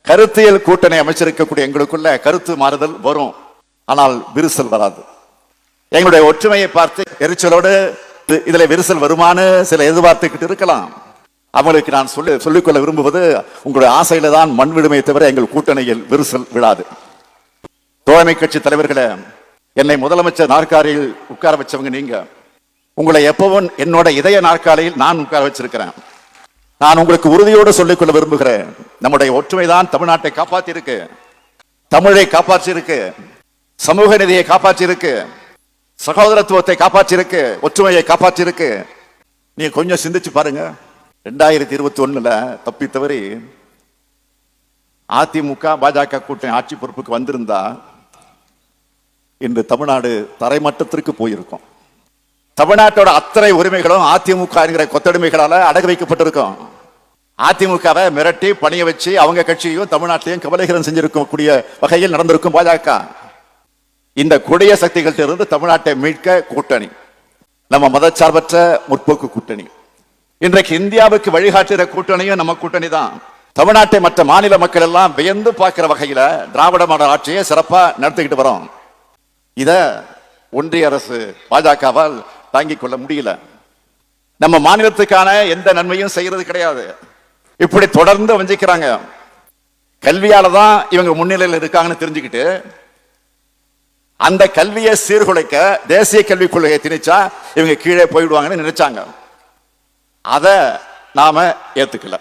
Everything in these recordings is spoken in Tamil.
கருத்தியல் கூட்டணி அமைச்சிருக்கக்கூடிய எங்களுக்குள்ள கருத்து மாறுதல் வரும், ஆனால் விரிசல் வராது. எங்களுடைய ஒற்றுமையை பார்த்து எரிச்சலோடு இதுல விரிசல் வருமானு சில எதிர்பார்த்துக்கிட்டு இருக்கலாம். அவங்களுக்கு நான் சொல்லிக்கொள்ள விரும்புவது, உங்களுடைய ஆசையில தான் மண் விடுமையை தவிர எங்கள் கூட்டணியில் விரிசல் விழாது. தோழமை கட்சி தலைவர்களை, என்னை முதலமைச்சர் நாற்காலியில் உட்கார வச்சவங்க நீங்க. உங்களை எப்பவும் என்னோட இதய நாற்காலியில் நான் உட்கார வச்சிருக்கிறேன். நான் உங்களுக்கு உறுதியோடு சொல்லிக்கொள்ள விரும்புகிறேன், நம்முடைய ஒற்றுமை தான் தமிழ்நாட்டை காப்பாற்றி இருக்கு, தமிழை காப்பாற்றி இருக்கு, சமூக நீதியை காப்பாற்றி இருக்கு, சகோதரத்துவத்தை காப்பாற்றி இருக்கு, ஒற்றுமையை காப்பாற்றி இருக்கு. நீங்க கொஞ்சம் சிந்திச்சு பாருங்க. 2021 தப்பி தவறி அதிமுக பாஜக கூட்டணி ஆட்சி பொறுப்புக்கு வந்திருந்தா இன்று தமிழ்நாடு தரைமட்டத்திற்கு போயிருக்கும். தமிழ்நாட்டோட அத்தனை உரிமைகளும் அதிமுக என்கிற கொத்தடிமைகளால அடகு வைக்கப்பட்டிருக்கும். அதிமுகவை மிரட்டி பணிய வச்சு அவங்க கட்சியையும் தமிழ்நாட்டையும் கபலீகரம் செஞ்சிருக்கக்கூடிய வகையில் நடந்திருக்கும் பாஜக. இந்த கொடிய சக்திகள் இருந்து தமிழ்நாட்டை மீட்க கூட்டணி, நம்ம மதச்சார்பற்ற முற்போக்கு கூட்டணி. இன்றைக்கு இந்தியாவுக்கு வழிகாட்டுகிற கூட்டணியும் நம்ம கூட்டணி தான். தமிழ்நாட்டை மற்ற மாநில மக்கள் எல்லாம் வியந்து பார்க்கிற வகையில திராவிட மாடல் ஆட்சியை சிறப்பா நடத்திக்கிட்டு வரோம். இத ஒன்றிய அரசு பாஜகவால் தாங்கிக் கொள்ள முடியல. நம்ம மாநிலத்துக்கான எந்த நன்மையும் செய்யறது கிடையாது. இப்படி தொடர்ந்து வஞ்சிக்கிறாங்க. கல்வியால தான் இவங்க முன்னிலையில் இருக்காங்கன்னு தெரிஞ்சுக்கிட்டு அந்த கல்வியை சீர்குலைக்க தேசிய கல்விக் கொள்கையை திணிச்சா இவங்க கீழே போயிடுவாங்கன்னு நினைச்சாங்க. அத நாம ஏத்துக்கல.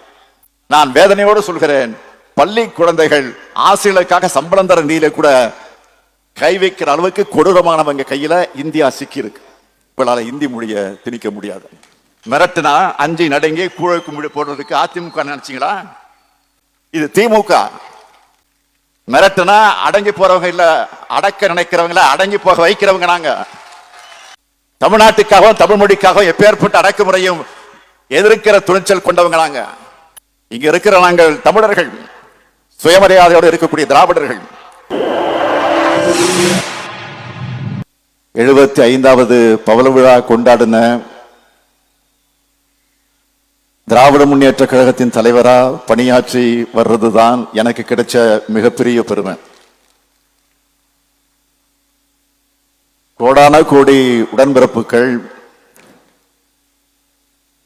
நான் வேதனையோடு சொல்கிறேன், பள்ளி குழந்தைகள் ஆசிரியர்களுக்காக சம்பளம் தர நீல கூட கை வைக்கிற அளவுக்கு கொடூரமானவங்க கையில இந்தியா சிக்கி இருக்கு. இப்ப இந்தி மொழியை திணிக்க முடியாது. மிரட்டுனா அஞ்சு நடுங்கி கூழக்கு மொழி போடுறதுக்கு அதிமுக நினைச்சீங்களா? இது திமுக. மிரட்டுனா அடங்கி போறவங்க இல்ல, அடக்க நினைக்கிறவங்கள அடங்கி போக வைக்கிறவங்க நாங்க. தமிழ்நாட்டுக்காகவும் தமிழ் மொழிக்காகவும் எப்பேற்பட்ட அடக்குமுறையும் எதிர்க்கிற துணிச்சல் கொண்டவங்க நாங்க. இங்க இருக்கிற நாங்கள் தமிழர்கள், சுயமரியாதையோடு இருக்கக்கூடிய திராவிடர்கள். 75வது பவள விழா கொண்டாடின திராவிட முன்னேற்ற கழகத்தின் தலைவரா பணியாற்றி வர்றதுதான் எனக்கு கிடைச்ச மிகப்பெரிய பெருமை. கோடான கோடி உடன்பிறப்புகள்,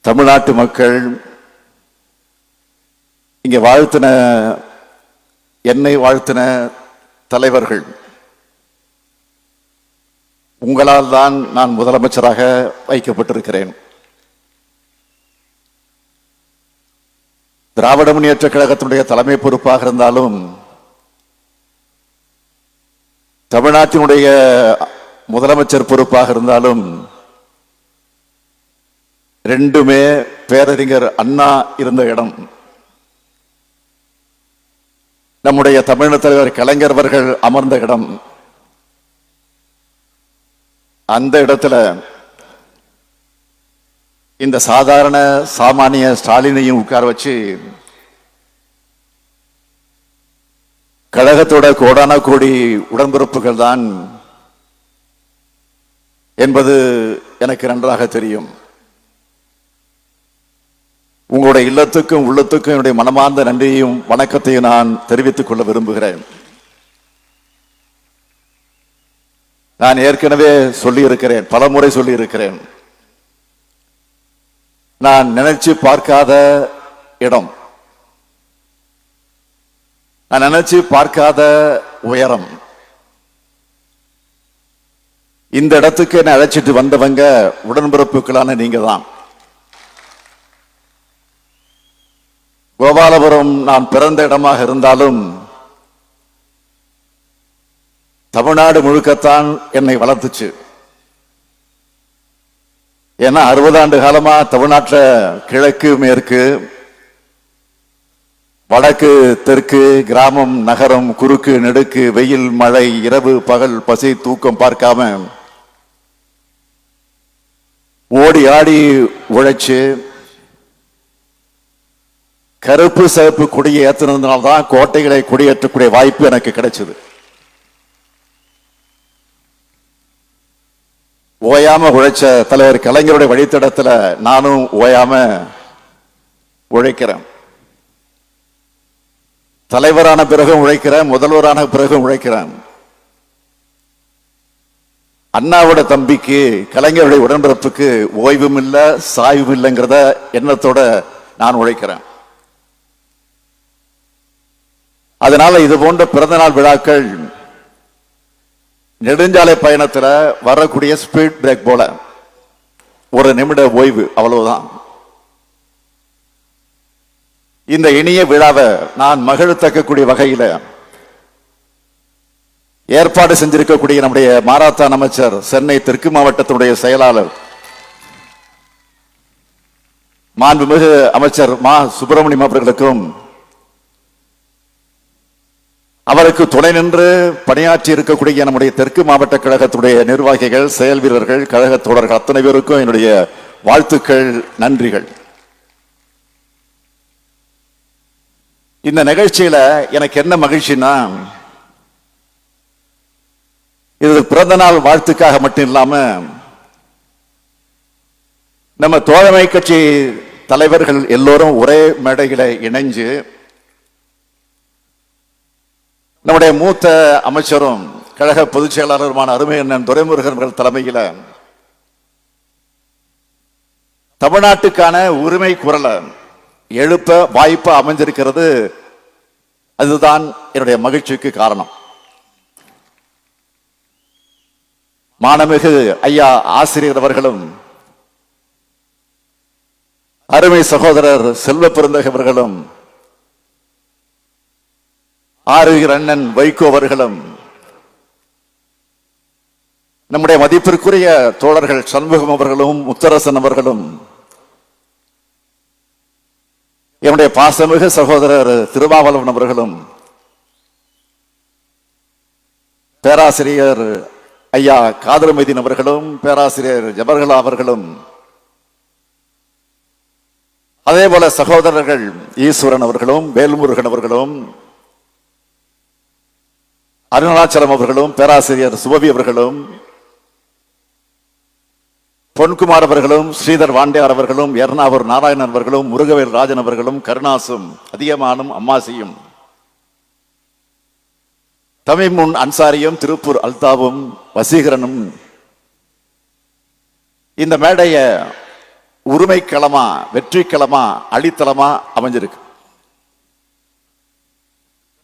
தமிழ்நாட்டு மக்கள் இங்க வாழ்த்தின, என்னை வாழ்த்தின தலைவர்கள், உங்களால் தான் நான் முதலமைச்சராக வைக்கப்பட்டிருக்கிறேன். திராவிட முன்னேற்ற கழகத்தினுடைய தலைமை பொறுப்பாக இருந்தாலும், தமிழ்நாட்டினுடைய முதலமைச்சர் பொறுப்பாக இருந்தாலும், ரெண்டுமே பேரறிஞர் அண்ணா இருந்த இடம். நம்முடைய தமிழக தலைவர் கலைஞர் அவர்கள் அமர்ந்த இடம். அந்த இடத்துல இந்த சாதாரண சாமானிய ஸ்டாலினையும் உட்கார வச்சு கழகத்தோட கோடான கோடி உடன்பிறப்புகள் தான் என்பது எனக்கு நன்றாக தெரியும். உங்களுடைய இல்லத்துக்கும் உள்ளத்துக்கும் என்னுடைய மனமார்ந்த நன்றியையும் வணக்கத்தையும் நான் தெரிவித்துக் கொள்ள விரும்புகிறேன். நான் ஏற்கனவே சொல்லி இருக்கிறேன், பல முறை சொல்லி இருக்கிறேன், நான் நினைச்சு பார்க்காத இடம், நான் நினைச்சு பார்க்காத உயரம், இந்த இடத்துக்கு என்ன அழைச்சிட்டு வந்தவங்க உடன்பிறப்புகளான நீங்க தான். கோபாலபுரம் நான் பிறந்த இடமாக இருந்தாலும் தமிழ்நாடு முழுக்கத்தான் என்னை வளர்த்துச்சு. ஏன்னா 60 ஆண்டு காலமா தமிழ்நாட்டில் கிழக்கு மேற்கு வடக்கு தெற்கு கிராமம் நகரம் குறுக்கு நெடுக்கு வெயில் மழை இரவு பகல் பசி தூக்கம் பார்க்காம ஓடி ஆடி உழைச்சு கருப்பு சிவப்பு கொடியை ஏற்றினதுனால்தான் கோட்டைகளை கொடியேற்றக்கூடிய வாய்ப்பு எனக்கு கிடைச்சது. ஓயாம உழைச்ச தலைவர் கலைஞருடைய வழித்தடத்துல நானும் ஓயாம உழைக்கிறேன். தலைவரான பிறகும் உழைக்கிறேன், முதல்வரான பிறகும் உழைக்கிறேன். அண்ணாவோட தம்பிக்கு, கலைஞருடைய உடன்பிறப்புக்கு ஓய்வும் இல்லை, சாய்வும் இல்லைங்கிறத எண்ணத்தோட நான் உழைக்கிறேன். அதனால இது போன்ற பிறந்தநாள் விழாக்கள் நெடுஞ்சாலை பயணத்தில் வரக்கூடிய ஸ்பீட் பிரேக் போல ஒரு நிமிட ஓய்வு, அவ்வளவுதான். இந்த இனிய விழாவை நான் மகிழ்த்தக்கக்கூடிய வகையில் ஏற்பாடு செஞ்சிருக்கக்கூடிய நம்முடைய மாரத்தான் அமைச்சர், சென்னை தெற்கு மாவட்டத்தினுடைய செயலாளர் மாண்புமிகு அமைச்சர் மா சுப்பிரமணியம் அவர்களுக்கும், அவருக்கு துணை நின்று பணியாற்றி இருக்கக்கூடிய நம்முடைய தெற்கு மாவட்ட கழகத்துடைய நிர்வாகிகள், செயல் வீரர்கள், கழக தோழர்கள் அத்தனை பேருக்கும் என்னுடைய வாழ்த்துக்கள், நன்றிகள். இந்த நிகழ்ச்சியில எனக்கு என்ன மகிழ்ச்சினா, இது பிறந்த நாள் வாழ்த்துக்காக மட்டும் இல்லாம நம்ம தோழமை கட்சி தலைவர்கள் எல்லோரும் ஒரே மேடையில இணைஞ்சு நம்முடைய மூத்த அமைச்சரும் கழக பொதுச் செயலாளருமான அருமை அண்ணன் துரைமுருகன் தலைமையில் தமிழ்நாட்டுக்கான உரிமை குரலை எழுப்ப வாய்ப்பு அமைஞ்சிருக்கிறது. அதுதான் என்னுடைய மகிழ்ச்சிக்கு காரணம். மாண்புமிகு ஐயா ஆசிரியர் அவர்களும், அருமை சகோதரர் செல்வ பெருந்தகை அவர்களும், ஆறுகிற அண்ணன் வைகோ அவர்களும், நம்முடைய மதிப்பிற்குரிய தோழர்கள் சண்முகம் அவர்களும், முத்தரசன் அவர்களும், என்னுடைய பாசமிகு சகோதரர் திருமாவளவன் அவர்களும், பேராசிரியர் ஐயா காதர்மதீன் அவர்களும், பேராசிரியர் ஜபர்கலா அவர்களும், அதே போல சகோதரர்கள் ஈஸ்வரன் அவர்களும், வேல்முருகன் அவர்களும், அருணாச்சலம் அவர்களும், பேராசிரியர் சுபவி அவர்களும், பொன்குமார் அவர்களும், ஸ்ரீதர் வாண்டியார் அவர்களும், எர்ணாவூர் நாராயணன் அவர்களும், முருகவேல் ராஜன் அவர்களும், கருணாசும், அதிகமானும், அம்மாசியும், தமிமுன் அன்சாரியும், திருப்பூர் அல்தாவும், வசீகரனும் இந்த மேடைய உரிமை களமா, வெற்றி களமா, அடித்தளமா அமைஞ்சிருக்கு.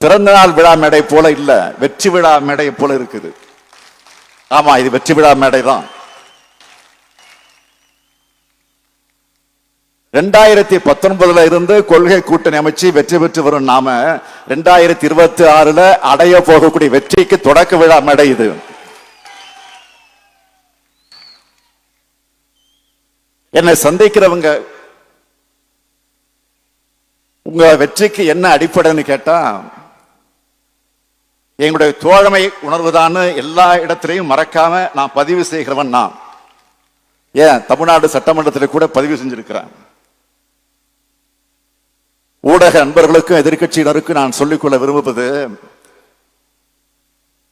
பிறந்த நாள் விழா மேடை போல இல்ல, வெற்றி விழா மேடை போல இருக்குது. ஆமா, இது வெற்றி விழா மேடை தான். 2019 இருந்து கொள்கை கூட்டணி அமைச்சு வெற்றி பெற்று வரும் நாம 2026 அடைய போகக்கூடிய வெற்றிக்கு தொடக்க விழா மேடை இது. என்னை சந்திக்கிறவங்க உங்க வெற்றிக்கு என்ன அடிப்படைன்னு கேட்டா, எங்களுடைய தோழமை உணர்வுதான் எல்லா இடத்திலையும் மறக்காம நான் பதிவு செய்கிறவன். நான் ஏன் தமிழ்நாடு சட்டமன்றத்தில் கூட பதிவு செஞ்சிருக்கிறேன். ஊடக நண்பர்களுக்கும் எதிர்கட்சியினருக்கும் நான் சொல்லிக்கொள்ள விரும்புவது,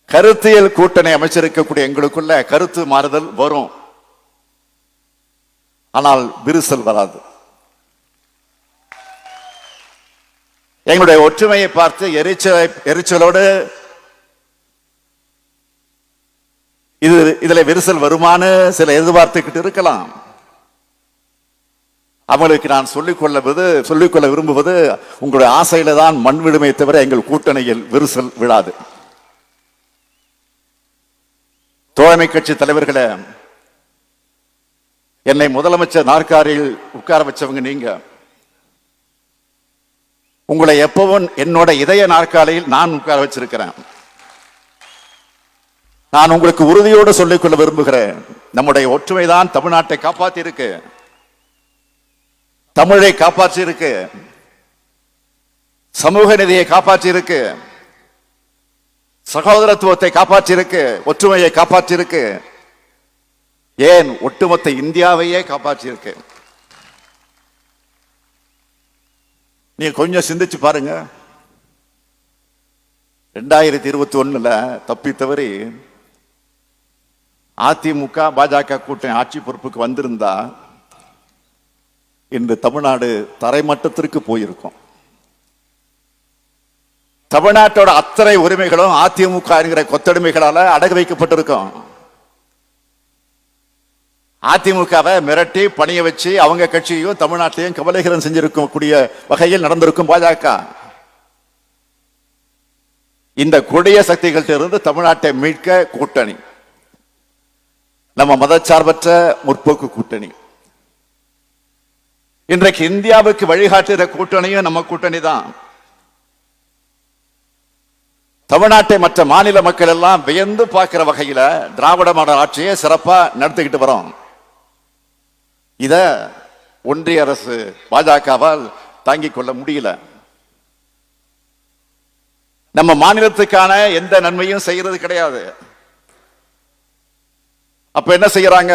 கருத்தியல் கூட்டணி அமைச்சிருக்கக்கூடிய எங்களுக்குள்ள கருத்து மாறுதல் வரும், ஆனால் விரிசல் வராது. எங்களுடைய ஒற்றுமையை பார்த்து எரிச்சலோடு இதுல விரிசல் வருமானு சில எதிர்பார்த்துக்கிட்டு இருக்கலாம். அவங்களுக்கு நான் சொல்லிக்கொள்ள விரும்புவது, உங்களுடைய ஆசையில தான் மண் விடுமை தவிர எங்கள் கூட்டணியில் விரிசல் விழாது. தோழமை கட்சி தலைவர்களே, என்னை முதலமைச்சர் நாற்காலியில் உட்கார வச்சவங்க நீங்க. உங்களை எப்பவும் என்னோட இதய நாற்காலியில் நான் உட்கார வச்சிருக்கிறேன். நான் உங்களுக்கு உறுதியோடு சொல்லிக்கொள்ள விரும்புகிறேன், நம்முடைய ஒற்றுமைதான் தமிழ்நாட்டை காப்பாற்றி இருக்கு, தமிழை காப்பாற்றி இருக்கு, சமூக நிதியை காப்பாற்றி இருக்கு, சகோதரத்துவத்தை காப்பாற்றி இருக்கு, ஒற்றுமையை காப்பாற்றி இருக்கு, ஏன் ஒட்டுமொத்த இந்தியாவையே காப்பாற்றி இருக்கு. நீங்க கொஞ்சம் சிந்திச்சு பாருங்க. 2021 தப்பி தவறி அதிமுக பாஜக கூட்டணி ஆட்சி பொறுப்புக்கு வந்திருந்தா இன்று தமிழ்நாடு தரைமட்டத்திற்கு போயிருக்கும். தமிழ்நாட்டோட அத்தனை உரிமைகளும் அதிமுக என்கிற கொத்தடிமைகளால அடகு வைக்கப்பட்டிருக்கும். அதிமுகவை மிரட்டி பணிய வச்சு அவங்க கட்சியையும் தமிழ்நாட்டிலையும் கவலைகரம் செஞ்சிருக்கும் கூடிய வகையில் நடந்திருக்கும் பாஜக. இந்த கொடிய சக்திகள்ட்ட இருந்து தமிழ்நாட்டை மீட்க கூட்டணி, நம்ம மதச்சார்பற்ற முற்போக்கு கூட்டணி. இன்றைக்கு இந்தியாவுக்கு வழிகாட்டுகிற கூட்டணியும் நம்ம கூட்டணி தான். தமிழ்நாட்டை மற்ற மாநில மக்கள் எல்லாம் வியந்து பார்க்கிற வகையில திராவிட மாடல் ஆட்சியை சிறப்பா நடத்திக்கிட்டு வரோம். இத ஒன்றிய அரசு பாஜகவால் தாங்கிக் கொள்ள முடியல. நம்ம மாநிலத்துக்கான எந்த நன்மையும் செய்யறது கிடையாது. அப்ப என்ன செய்யறாங்க,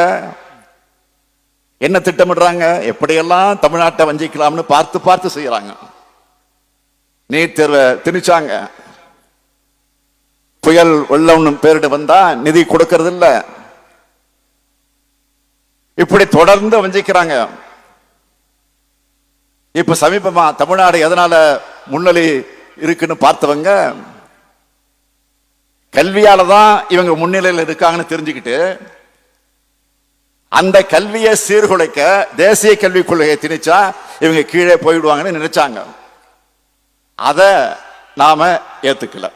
என்ன திட்டமிடுறாங்க, எப்படியெல்லாம் தமிழ்நாட்டை வஞ்சிக்கலாம்னு பார்த்து பார்த்து செய்யறாங்க. நீட் தேர்வை திணிச்சாங்க. புயல் வெள்ளம் பேரிட்டு வந்தா நிதி கொடுக்கறது இல்ல. இப்படி தொடர்ந்து வஞ்சிக்கிறாங்க. இப்ப சமீபமா தமிழ்நாடு எதனால முன்னணி இருக்குன்னு பார்த்தவங்க கல்வியால தான் இவங்க முன்னிலையில் இருக்காங்கன்னு தெரிஞ்சுக்கிட்டு அந்த கல்வியை சீர்குலைக்க தேசிய கல்விக் கொள்கையை திணிச்சா இவங்க கீழே போயிடுவாங்கன்னு நினைச்சாங்க. அத நாம ஏத்துக்கல.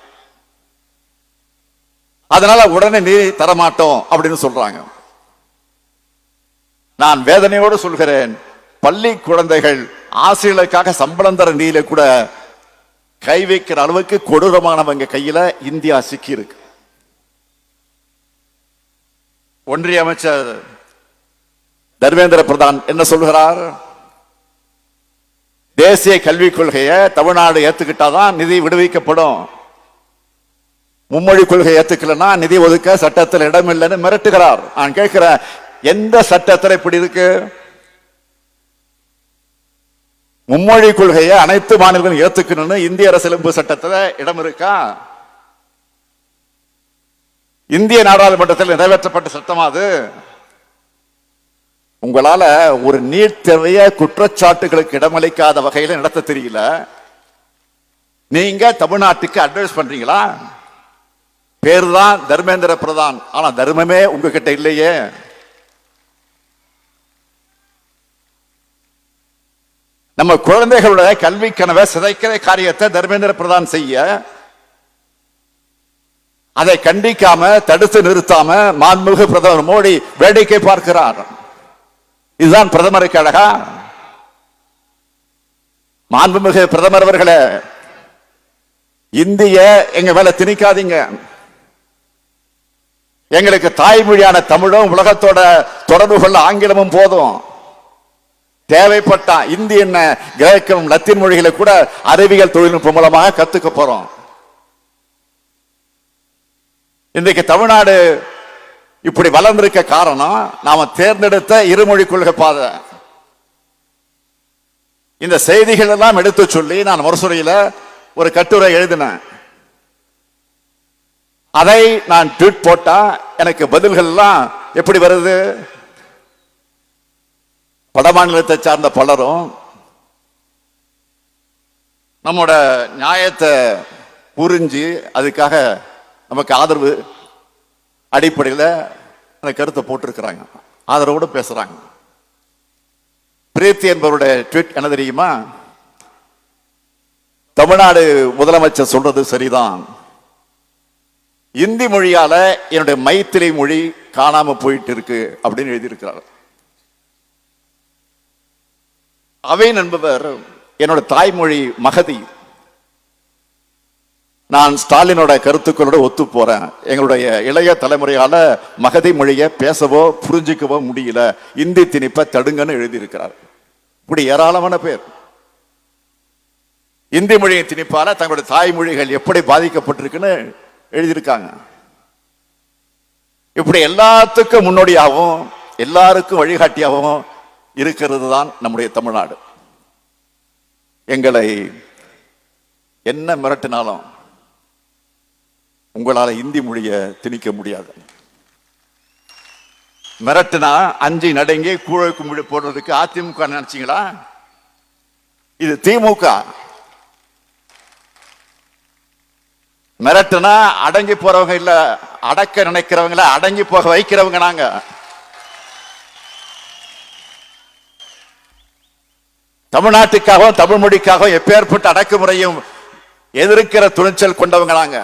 அதனால உடனே நிதி தரமாட்டோம் அப்படின்னு சொல்றாங்க. நான் வேதனையோடு சொல்கிறேன், பள்ளி குழந்தைகள் ஆசிரியர்களுக்காக சம்பளம் தர நிதியில கூட கை வைக்கிற அளவுக்கு கொடூரமானவங்க கையில இந்தியா சிக்கி இருக்கு. ஒன்றிய அமைச்சர் தர்மேந்திர பிரதான் என்ன சொல்கிறார், தேசிய கல்விக் கொள்கையை தமிழ்நாடு ஏத்துக்கிட்டாதான் நிதி விடுவிக்கப்படும், மும்மொழி கொள்கை ஏத்துக்கலன்னா நிதி ஒதுக்க சட்டத்தில் இடம் இல்லைன்னு மிரட்டுகிறார். நான் கேட்கிறேன், எந்த சட்டத்தில் இப்படி இருக்கு? மும்மொழி கொள்கையை அனைத்து மாநிலங்களும் ஏத்துக்கணும்னு இந்திய அரசியலமைப்பு சட்டத்தில் இடம் இருக்கா? இந்திய நாடாளுமன்றத்தில் நிறைவேற்றப்பட்ட சட்டமா அது? உங்களால ஒரு நீட் தேர்வைய குற்றச்சாட்டுகளுக்கு இடமளிக்காத வகையில் நடத்த தெரியல. நீங்க தமிழ்நாட்டுக்கு அட்வைஸ் பண்றீங்களா? பேரு தான் தர்மேந்திர பிரதான், ஆனா தர்மமே உங்ககிட்ட இல்லையே. நம்ம குழந்தைகளுடைய கல்வி கனவை சிதைக்கிற காரியத்தை தர்மேந்திர பிரதான் செய்ய, அதை கண்டிக்காம தடுத்து நிறுத்தாம மாண்புமிகு பிரதமர் மோடி வேடிக்கை பார்க்கிறார். இதுதான் பிரதமருக்கு அழகா? மாண்புமிகு பிரதமர் அவர்களே, இந்திய எங்க மேல திணிக்காதீங்க. எங்களுக்கு தாய்மொழியான தமிழும் உலகத்தோட தொடர்பு கொள்ள ஆங்கிலமும் போதும். தேவைப்பட்டா இந்தி என்ன கிரேக்கம் லத்தீன் மொழிகளை கூட அறிவியல் தொழில்நுட்பம் மூலமாக கத்துக்க போறோம். இன்றைக்கு தமிழ்நாடு இப்படி வளர்ந்திருக்க காரணம் நாம தேர்ந்தெடுத்த இருமொழி கொள்கை பாதை. இந்த செய்திகள் எல்லாம் எடுத்து சொல்லி நான் முரசொலியில ஒரு கட்டுரை எழுதினேன். அதை நான் ட்வீட் போட்டா எனக்கு பதில்கள் எல்லாம் எப்படி வருது? வட மாநிலத்தை சார்ந்த பலரும் நம்மோட நியாயத்தை புரிஞ்சு அதுக்காக நமக்கு ஆதரவு அடிப்படையில் அந்த கருத்தை போட்டிருக்கிறாங்க, ஆதரவோடு பேசுறாங்க. பிரீத்தி என்பவருடைய ட்வீட் என்ன தெரியுமா? தமிழ்நாடு முதலமைச்சர் சொல்றது சரிதான், இந்தி மொழியால என்னுடைய மைத்திரி மொழி காணாம போயிட்டு இருக்கு அப்படின்னு எழுதியிருக்கிறார். அவைன் என்பவர் என்னோட தாய்மொழி மகதி. நான் ஸ்டாலினோட கருத்துக்களோட ஒத்து போறேன். எங்களுடைய இளைய தலைமுறையால மகதி மொழியை பேசவோ புரிஞ்சிக்கவோ முடியல, இந்தி திணிப்பை தடுங்கன்னு எழுதியிருக்கிறார். இப்படி ஏராளமான பேர் இந்தி மொழியை திணிப்பால தங்களுடைய தாய்மொழிகள் எப்படி பாதிக்கப்பட்டிருக்குன்னு எழுதியிருக்காங்க. இப்படி எல்லாத்துக்கும் முன்னோடியாகவும் எல்லாருக்கும் வழிகாட்டியாகவும் இருக்கிறது தான் நம்முடைய தமிழ்நாடு. எங்களை என்ன மிரட்டினாலும் உங்களால இந்தி மொழியை திணிக்க முடியாது. மிரட்டினா அஞ்சு நடுங்கி கூழக்கு மொழி போடுறதுக்கு அதிமுக நினைச்சீங்களா? இது திமுக. மிரட்டுனா அடங்கி போறவங்க இல்ல, அடக்க நினைக்கிறவங்கள அடங்கி போக வைக்கிறவங்க நாங்க. தமிழ்நாட்டுக்காகவும் தமிழ் மொழிக்காகவும் எப்பேற்பட்ட அடக்குமுறையும் எதிர்க்கிற துணிச்சல் கொண்டவங்க நாங்க.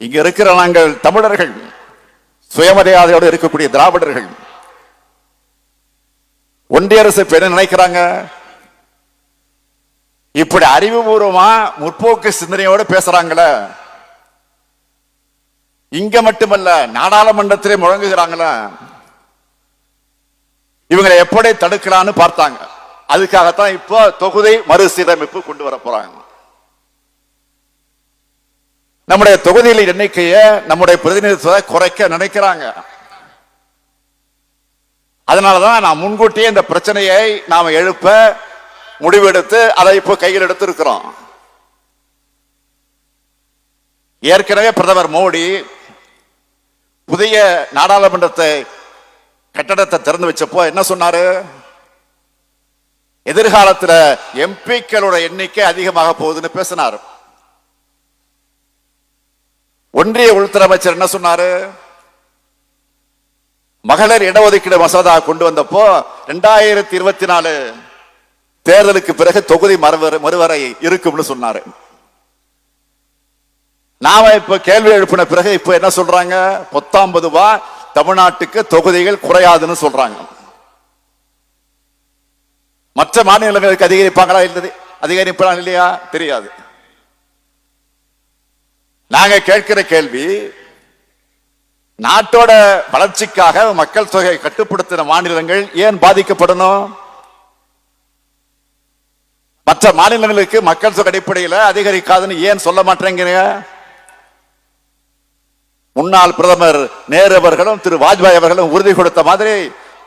இங்க இருக்கிற நாங்கள் தமிழர்கள், சுயமரியாதையோடு இருக்கக்கூடிய திராவிடர்கள். ஒன்றிய அரசு என்ன நினைக்கிறாங்க? இப்படி அறிவுபூர்வமா முற்போக்கு சிந்தனையோடு பேசுறாங்களே, இங்க மட்டுமல்ல நாடாளுமன்றத்திலே முழங்குகிறாங்களே, இவங்களை எப்படி தடுக்கலான்னு பார்த்தாங்க. அதுக்காகத்தான் இப்போ தொகுதி மறுசீரமைப்பு கொண்டு வர போறாங்க. நம்முடைய தொகுதியில் எண்ணிக்கையை, நம்முடைய பிரதிநிதித்துவத்தை குறைக்க நினைக்கிறாங்க. அதனாலதான் நான் முன்கூட்டியே இந்த பிரச்சனையை நாம எழுப்ப முடிவெடுத்து அதை இப்போ கையில் எடுத்து இருக்கிறோம். ஏற்கனவே பிரதமர் மோடி புதிய நாடாளுமன்றத்தை கட்டடத்தை திறந்து வச்சப்போ என்ன சொன்னாரு? எதிர்காலத்தில் எம்பிக்களோட எண்ணிக்கை அதிகமாக போகுதுன்னு பேசினார். ஒன்றிய உள்துறை அமைச்சர் என்ன சொன்னாரு? மகளிர் இடஒதுக்கீடு மசோதா கொண்டு வந்தப்போ 2024 தேர்தலுக்கு பிறகு தொகுதி மறுவரை இருக்கும்னு சொன்னாரு. நாம இப்ப கேள்வி எழுப்பின பிறகு இப்ப என்ன சொல்றாங்க? 19 தமிழ்நாட்டுக்கு தொகுதிகள் குறையாதுன்னு சொல்றாங்க. மற்ற மாநிலங்களுக்கு அதிகரிப்பாங்களா? இல்லை, அதிகரிப்பாங்களா இல்லையா தெரியாது. நாங்க கேட்கிற கேள்வி, நாட்டோட வளர்ச்சிக்காக மக்கள் தொகை கட்டுப்படுத்தின மாநிலங்கள் ஏன் பாதிக்கப்படணும்? மற்ற மாநிலங்களுக்கு மக்கள் தொகை அடிப்படையில் அதிகரிக்காதுன்னு ஏன் சொல்ல மாட்டேங்கிறீங்க? முன்னாள் பிரதமர் நேரு அவர்களும் திரு வாஜ்பாய் அவர்களும் உறுதி கொடுத்த மாதிரி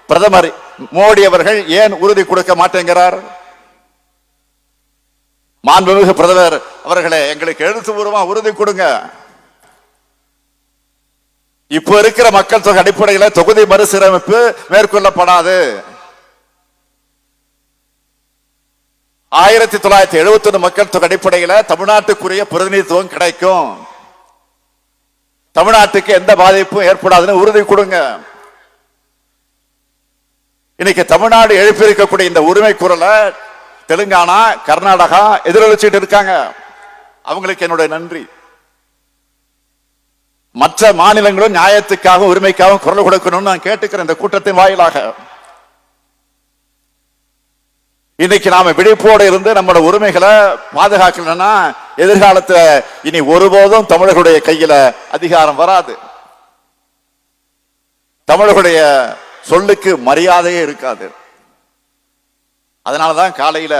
பிரதமர் மோடி அவர்கள் ஏன் உறுதி கொடுக்க மாட்டேங்கிறார்? மாண்புமிகு பிரதமர் அவர்களே, எங்களுக்கு எழுத்துப்பூர்வமா உறுதி கொடுங்க. இப்ப இருக்கிற மக்கள் தொகை அடிப்படையில் தொகுதி மறுசீரமைப்பு மேற்கொள்ளப்படாது. 1971 மக்கள் தொகை அடிப்படையில் தமிழ்நாட்டுக்குரிய பிரதிநிதித்துவம் கிடைக்கும். தமிழ்நாட்டுக்கு எந்த பாதிப்பும் ஏற்படாதுன்னு உறுதி கொடுங்க. இன்னைக்கு தமிழ்நாடு எழுப்பியிருக்கக்கூடிய இந்த உரிமை குரலை தெலுங்கானா, கர்நாடகா எதிரொலிச்சிட்டு இருக்காங்க. அவங்களுக்கு என்னுடைய நன்றி. மற்ற மாநிலங்களும் நியாயத்துக்காக உரிமைக்காக குரல் கொடுக்கணும்னு நான் கேட்டுக்கிறேன். இந்த கூட்டத்தின் வாயிலாக இன்னைக்கு நாம விழிப்போடு இருந்து நம்மளோட உரிமைகளை பாதுகாக்கலன்னா எதிர்காலத்துல இனி ஒருபோதும் தமிழர்களுடைய கையில அதிகாரம் வராது. தமிழர்களுடைய சொல்லுக்கு மரியாதையே இருக்காது. அதனாலதான் காலையில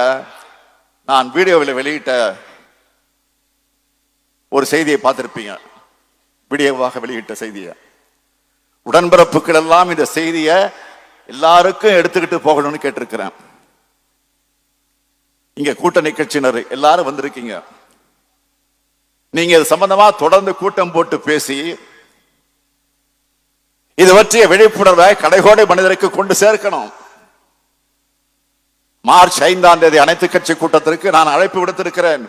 நான் வீடியோவில் வெளியிட்ட ஒரு செய்தியை பார்த்திருப்பீங்க. வீடியோவாக வெளியிட்ட செய்தியை, உடன்பிறப்புகள் எல்லாம் இந்த செய்தியை எல்லாருக்கும் எடுத்துக்கிட்டு போகணும்னு கேட்டிருக்கிறேன். இங்க கூட்டணி கட்சியினர் எல்லாரும் வந்திருக்கீங்க. நீங்க இது சம்பந்தமா தொடர்ந்து கூட்டம் போட்டு பேசி இது பற்றிய விழிப்புணர்வை கடைகோடை மனிதருக்கு கொண்டு சேர்க்கணும். மார்ச் 5 அனைத்து கட்சி கூட்டத்திற்கு நான் அழைப்பு விடுத்திருக்கிறேன்.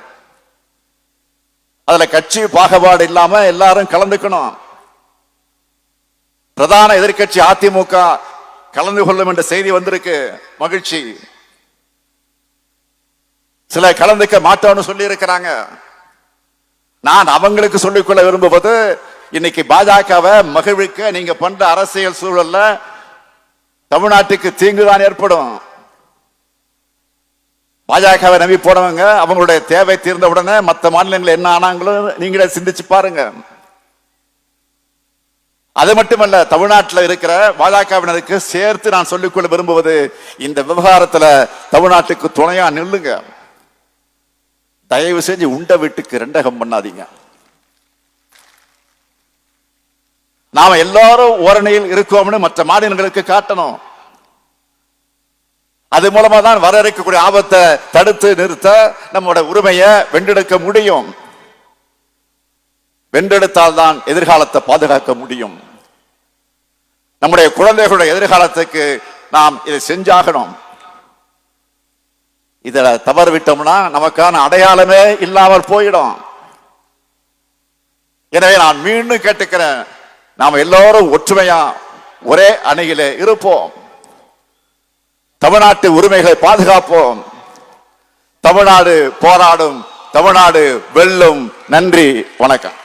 அதுல கட்சி பாகுபாடு இல்லாம எல்லாரும் கலந்துக்கணும். பிரதான எதிர்கட்சி அதிமுக கலந்து கொள்ளும் என்ற செய்தி வந்திருக்கு, மகிழ்ச்சி. சில கலந்துக்க மாட்டோம்னு சொல்லி இருக்கிறாங்க. நான் அவங்களுக்கு சொல்லிக்கொள்ள விரும்புவது, இன்னைக்கு பாஜகவை மகிழ்விக்க நீங்க பண்ற அரசியல் சூழல்ல தமிழ்நாட்டுக்கு தீங்குதான் ஏற்படும். பாஜகவை நம்பி போனவங்க அவங்களுடைய தேவை தீர்ந்த உடனே மற்ற மாநிலங்கள் என்ன ஆனாங்களோ நீங்களே சிந்திச்சு பாருங்க. அது மட்டுமல்ல, தமிழ்நாட்டில் இருக்கிற பாஜகவினருக்கு சேர்த்து நான் சொல்லிக்கொள்ள விரும்புவது, இந்த விவகாரத்துல தமிழ்நாட்டுக்கு துணையா நில்லுங்க. தயவு செஞ்சு உண்ட வீட்டுக்கு ரெண்டகம் பண்ணாதீங்க. நாம எல்லாரும் ஓரணியில் இருக்கோம்னு மற்ற மாநிலங்களுக்கு காட்டணும். அது மூலமா தான் வர இருக்கக்கூடிய ஆபத்தை தடுத்து நிறுத்த நம்முடைய உரிமையை வென்றெடுக்க முடியும். வென்றெடுத்தால் தான் எதிர்காலத்தை பாதுகாக்க முடியும். நம்முடைய குழந்தைகளுடைய எதிர்காலத்துக்கு நாம் இதை செஞ்சாகணும். இதில் தவறு விட்டோம்னா நமக்கான அடையாளமே இல்லாமல் போயிடும். எனவே நான் மீண்டும் கேட்டுக்கிறேன், நாம் எல்லோரும் ஒற்றுமையா ஒரே அணையிலே இருப்போம். தமிழ்நாட்டு உரிமைகளை பாதுகாப்போம். தமிழ்நாடு போராடும், தமிழ்நாடு வெல்லும். நன்றி, வணக்கம்.